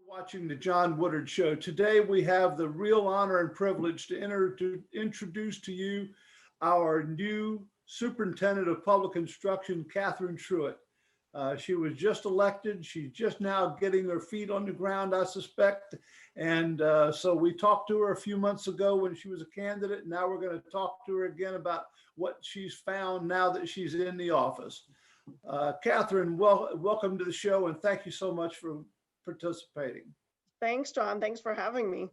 Watching the John Woodard Show. Today we have the real honor and privilege to introduce to you our new Superintendent of Public Instruction, Catherine Truitt. She was just elected. She's just now getting her feet on the ground, I suspect. And so we talked to her a few months ago when she was a candidate. Now we're going to talk to her again about what she's found now that she's in the office. Catherine, welcome to the show, and thank you so much for participating. Thanks, John. Thanks for having me.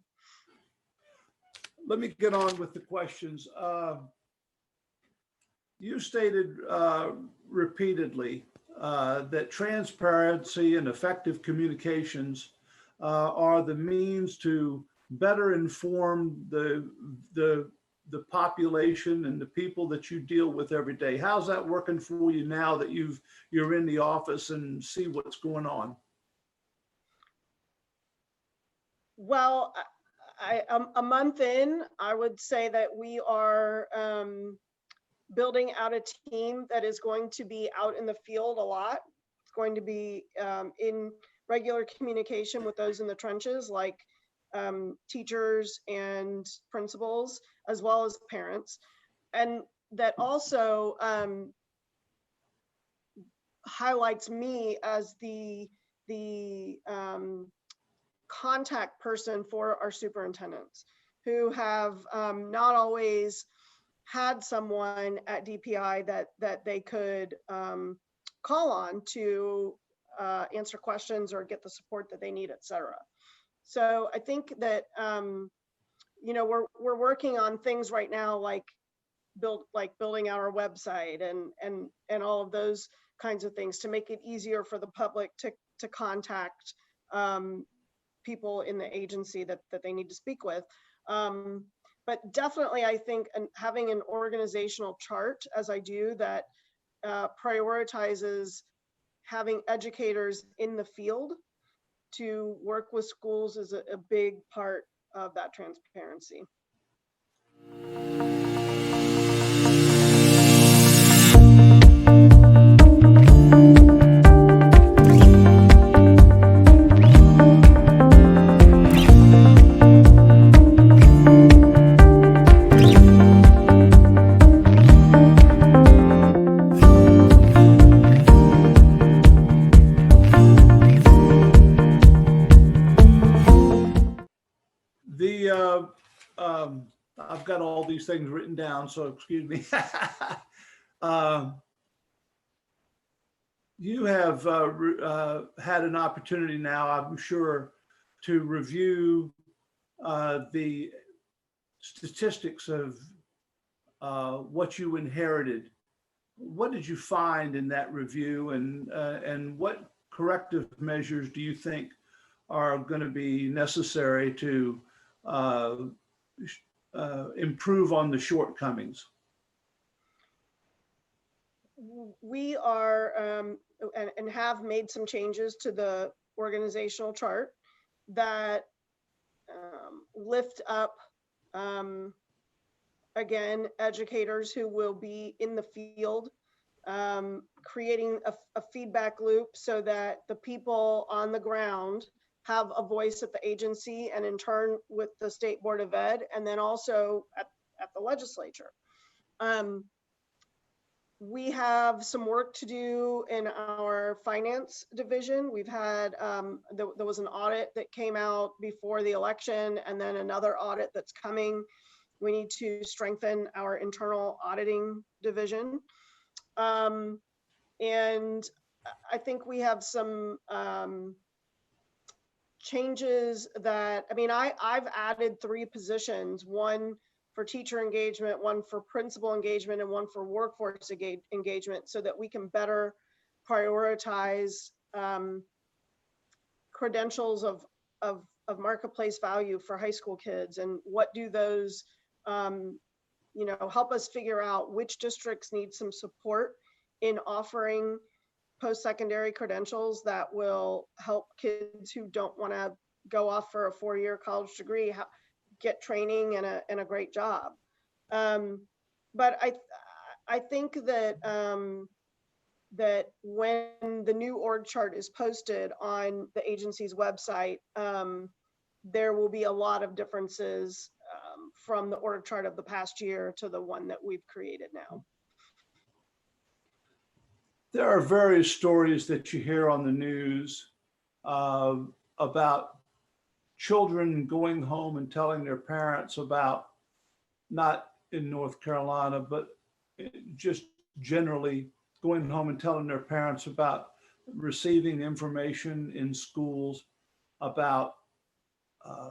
Let me get on with the questions. You stated repeatedly that transparency and effective communications are the means to better inform the population and the people that you deal with every day. How's that working for you now that you're in the office and see what's going on? Well, a month in, I would say that we are building out a team that is going to be out in the field a lot. It's going to be in regular communication with those in the trenches, like teachers and principals, as well as parents. And that also highlights me as the contact person for our superintendents, who have not always had someone at DPI that they could call on to answer questions or get the support that they need, etc. So I think that we're working on things right now, like building out our website and all of those kinds of things to make it easier for the public to contact people in the agency that they need to speak with. But definitely, I think having an organizational chart, as I do, that prioritizes having educators in the field to work with schools is a big part of that transparency. I've got all these things written down, so excuse me. You have had an opportunity now, I'm sure, to review the statistics of what you inherited. What did you find in that review, and what corrective measures do you think are going to be necessary to improve on the shortcomings? We are and have made some changes to the organizational chart that lift up again educators who will be in the field, creating a feedback loop so that the people on the ground have a voice at the agency, and in turn with the State Board of Ed, and then also at the legislature. We have some work to do in our finance division. We've had, there was an audit that came out before the election, and then another audit that's coming. We need to strengthen our internal auditing division. And I think we have some changes that, I mean, I've added 3 positions, one for teacher engagement, one for principal engagement, and one for workforce engagement, so that we can better prioritize credentials of marketplace value for high school kids, and what do those help us figure out which districts need some support in offering post-secondary credentials that will help kids who don't want to go off for a 4-year college degree get training and a great job. But I think that that when the new org chart is posted on the agency's website, there will be a lot of differences from the org chart of the past year to the one that we've created now. There are various stories that you hear on the news about children going home and telling their parents about, not in North Carolina, but just generally going home and telling their parents about receiving information in schools about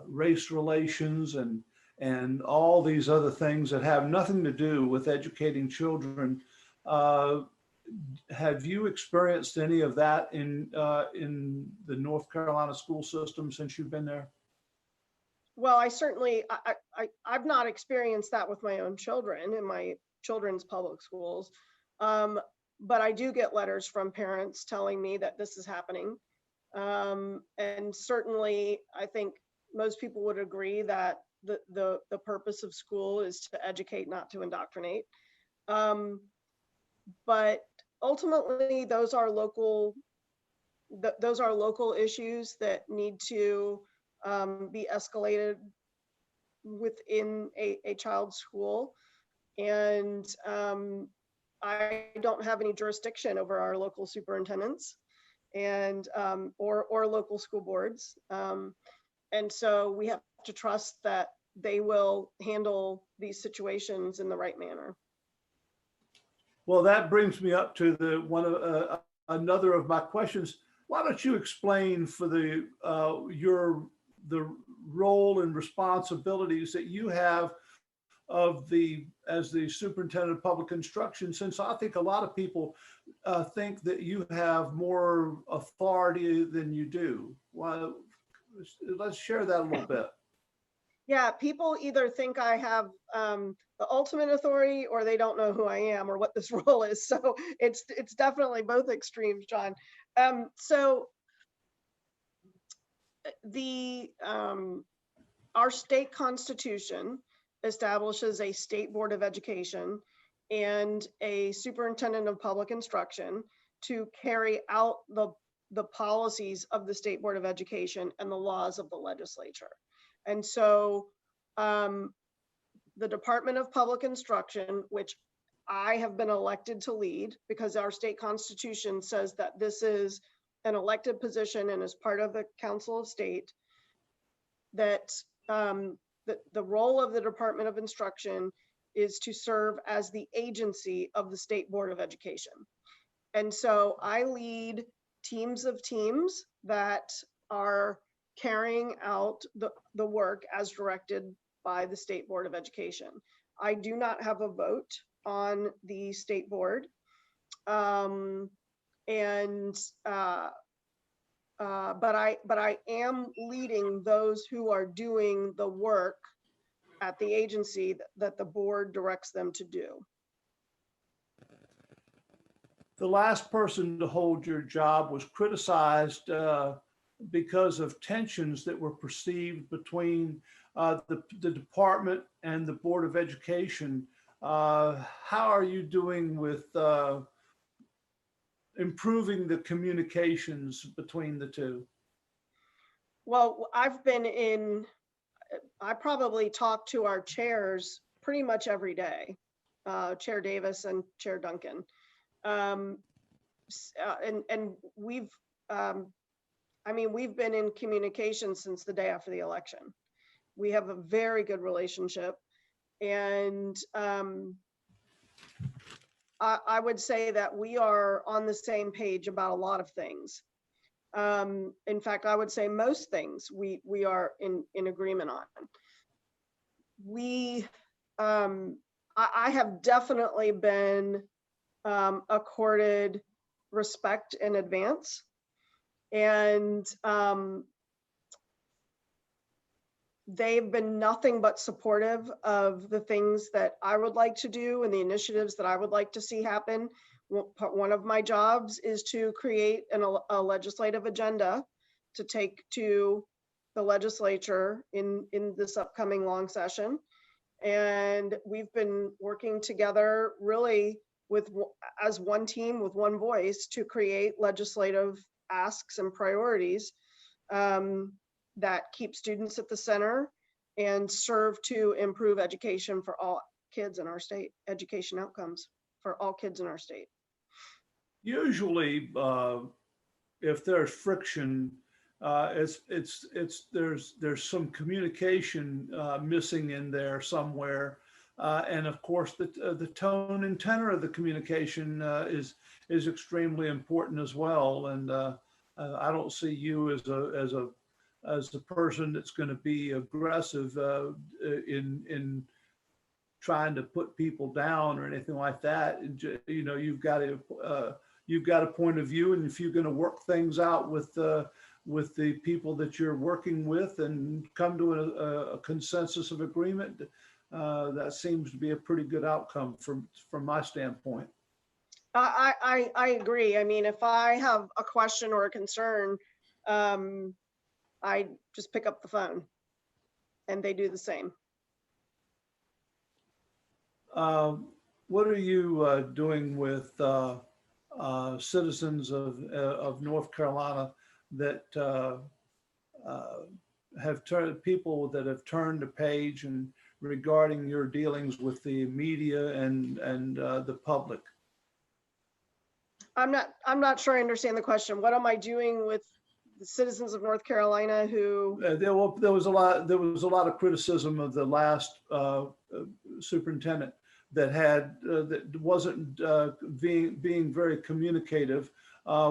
race relations and all these other things that have nothing to do with educating children. Have you experienced any of that in the North Carolina school system since you've been there? Well, I certainly, I've not experienced that with my own children in my children's public schools. But I do get letters from parents telling me that this is happening. And certainly, I think most people would agree that the purpose of school is to educate, not to indoctrinate. But ultimately, those are local issues that need to be escalated within a child's school. And I don't have any jurisdiction over our local superintendents and or local school boards. And so we have to trust that they will handle these situations in the right manner. Well, that brings me up to another of my questions. Why don't you explain for the role and responsibilities that you have as the superintendent of public instruction, since I think a lot of people think that you have more authority than you do. Well, let's share that a little bit. Yeah, people either think I have the ultimate authority, or they don't know who I am or what this role is. So it's definitely both extremes, John. So our state constitution establishes a state board of education and a superintendent of public instruction to carry out the policies of the state board of education and the laws of the legislature. And so the Department of Public Instruction, which I have been elected to lead because our state constitution says that this is an elected position and is part of the Council of State, that the role of the Department of Instruction is to serve as the agency of the State Board of Education. And so I lead teams of teams that are carrying out the work as directed by the State Board of Education. I do not have a vote on the state board. But I am leading those who are doing the work at the agency that the board directs them to do. The last person to hold your job was criticized because of tensions that were perceived between the department and the Board of Education. How are you doing with improving the communications between the two? Well, I probably talk to our chairs pretty much every day, Chair Davis and Chair Duncan. And we've been in communication since the day after the election. We have a very good relationship, and I would say that we are on the same page about a lot of things. In fact, I would say most things we are in agreement on. I have definitely been accorded respect in advance, and they've been nothing but supportive of the things that I would like to do and the initiatives that I would like to see happen. One of my jobs is to create a legislative agenda to take to the legislature in this upcoming long session. And we've been working together really as one team with one voice to create legislative asks and priorities that keep students at the center and serve to improve education for all kids in our state, education outcomes for all kids in our state. Usually, if there's friction, there's some communication missing in there somewhere, and of course the tone and tenor of the communication is extremely important as well. And I don't see you as a person that's going to be aggressive in trying to put people down or anything like that. And, you know, you've got a point of view, and if you're going to work things out with the people that you're working with and come to a consensus of agreement, that seems to be a pretty good outcome from my standpoint. I agree. I mean, if I have a question or a concern, I just pick up the phone, and they do the same. What are you doing with citizens of North Carolina that have people that have turned the page and regarding your dealings with the media and the public? I'm not sure I understand the question. What am I doing with the citizens of North Carolina who? There was a lot of criticism of the last superintendent that wasn't being very communicative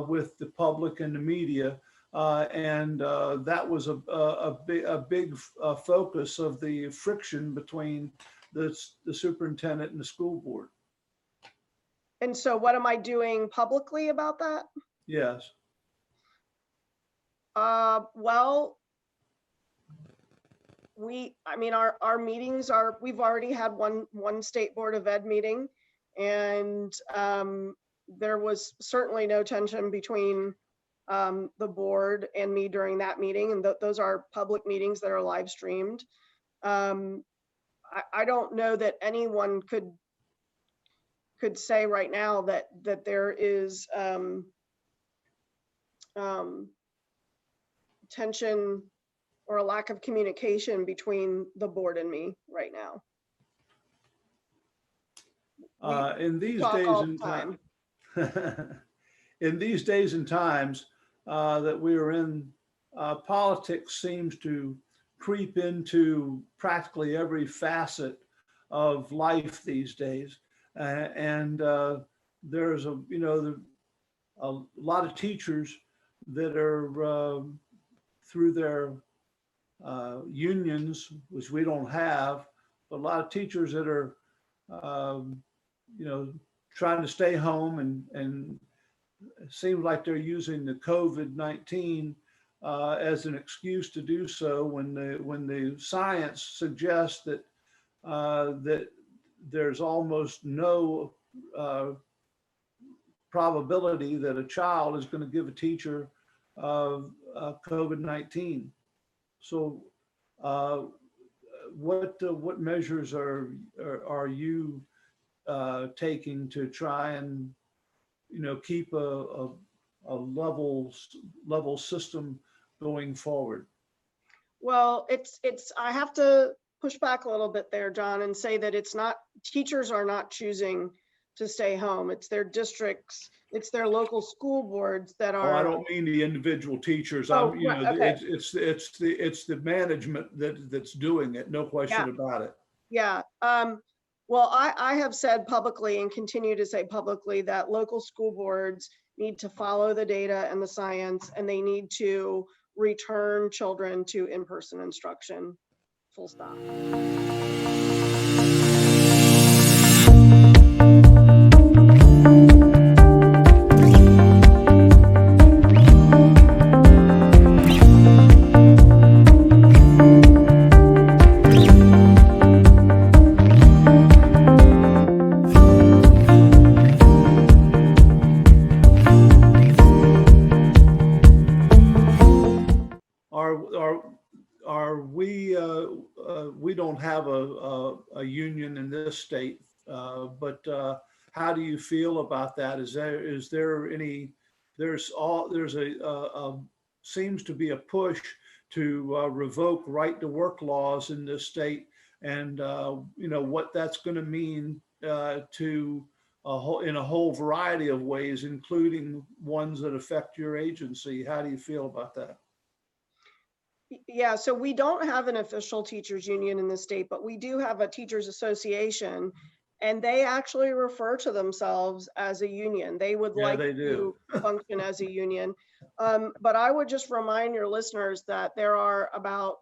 with the public and the media, and that was a big focus of the friction between the superintendent and the school board. And so what am I doing publicly about that? Yes. Well, our meetings we've already had one state board of ed meeting, and there was certainly no tension between the board and me during that meeting, and those are public meetings that are live streamed. I don't know that anyone could say right now that there is tension or a lack of communication between the board and me right now. In these days and time, in these days and times that we are in, politics seems to creep into practically every facet of life these days. And there's a lot of teachers that are through their unions, which we don't have, but a lot of teachers that are trying to stay home, and it seems like they're using the COVID-19 as an excuse to do so, when the science suggests that there's almost no probability that a child is going to give a teacher COVID-19. So what measures are you taking to try and keep a level system going forward? Well, I have to push back a little bit there, John, and say that teachers are not choosing to stay home. It's their districts, it's their local school boards that are. Oh, I don't mean the individual teachers. Oh, right, okay. It's the management that's doing it. No question about it. Yeah. Well, I have said publicly and continue to say publicly that local school boards need to follow the data and the science, and they need to return children to in-person instruction. Full stop. We don't have a union in this state, but How do you feel about that? Is there any, there's seems to be a push to revoke right to work laws in this state, and what that's going to mean to in a whole variety of ways, including ones that affect your agency. How do you feel about that? Yeah, so we don't have an official teachers union in the state, but we do have a teachers association, and they actually refer to themselves as a union. They would Yeah, like they do. to function as a union. But I would just remind your listeners that there are about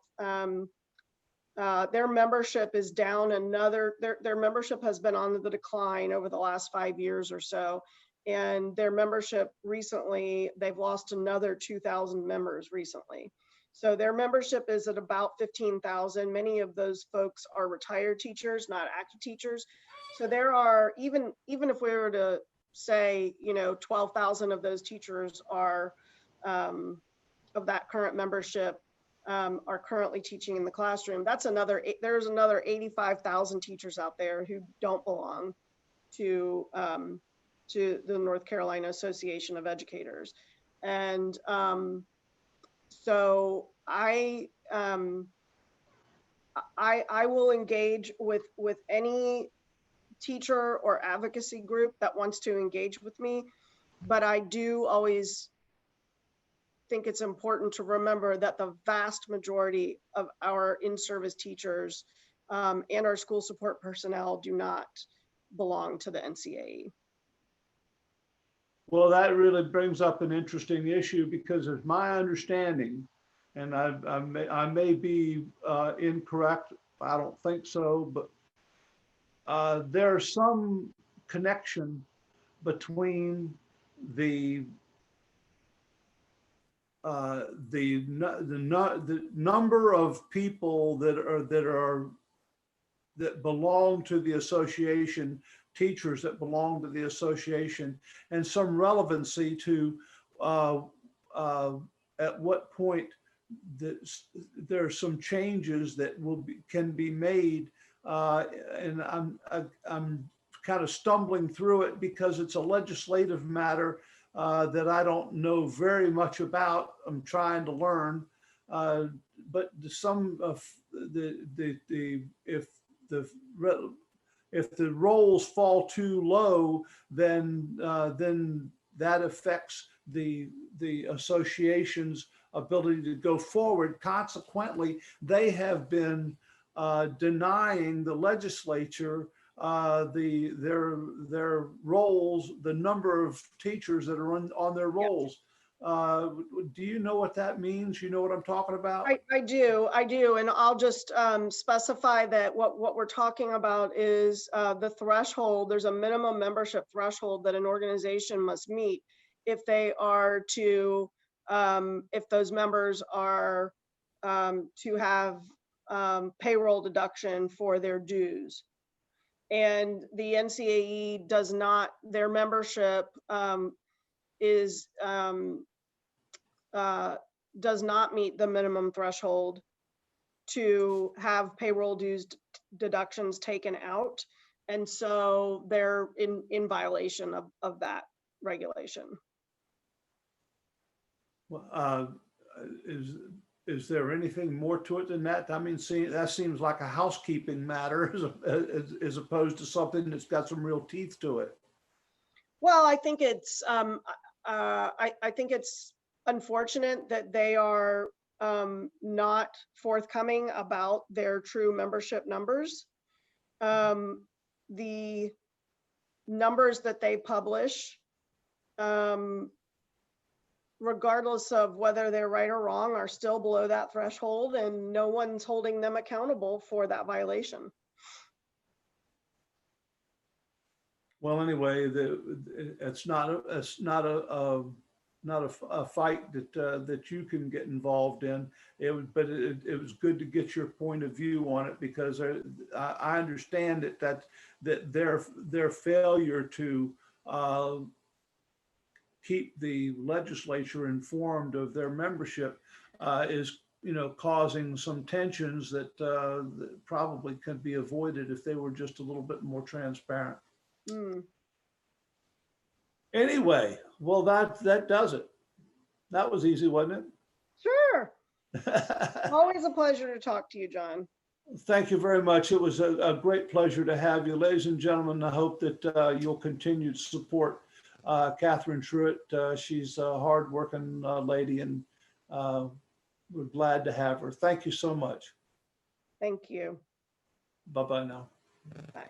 their membership is down their membership has been on the decline over the last 5 years or so. And their membership recently, they've lost another 2,000 members recently. So their membership is at about 15,000. Many of those folks are retired teachers, not active teachers. So there are, even if we were to say, 12,000 of those teachers are of that current membership are currently teaching in the classroom. There's another 85,000 teachers out there who don't belong to the North Carolina Association of Educators. And so I will engage with any teacher or advocacy group that wants to engage with me, but I do always think it's important to remember that the vast majority of our in-service teachers and our school support personnel do not belong to the NCAE. Well, that really brings up an interesting issue, because it's my understanding, and I may be incorrect. I don't think so, but there's some connection between the number of people that belong to the association, teachers that belong to the association, and some relevancy to at what point there are some changes that can be made, and I'm kind of stumbling through it because it's a legislative matter that I don't know very much about. I'm trying to learn, but some of if the rolls fall too low, then that affects the association's ability to go forward. Consequently, they have been denying the legislature their roles, the number of teachers that are on their rolls. Do you know what that means? You know what I'm talking about? I do, and I'll just specify that what we're talking about is the threshold. There's a minimum membership threshold that an organization must meet if they are to, if those members are to have payroll deduction for their dues. And the NCAE does not, their membership does not meet the minimum threshold to have payroll dues deductions taken out. And so they're in violation of that regulation. Well, is there anything more to it than that? I mean, see, that seems like a housekeeping matter as opposed to something that's got some real teeth to it. Well, I think it's unfortunate that they are not forthcoming about their true membership numbers. The numbers that they publish, regardless of whether they're right or wrong, are still below that threshold, and no one's holding them accountable for that violation. Well, anyway, it's not a fight that you can get involved in. But it was good to get your point of view on it, because I understand that their failure to keep the legislature informed of their membership is causing some tensions that probably could be avoided if they were just a little bit more transparent. Anyway, well, that does it. That was easy, wasn't Sure. it? Always a pleasure to talk to you, John. Thank you very much. It was a great pleasure to have you. Ladies and gentlemen, I hope that you'll continue to support Catherine Truitt. She's a hardworking lady, and we're glad to have her. Thank you so much. Thank you. Bye-bye now. Bye.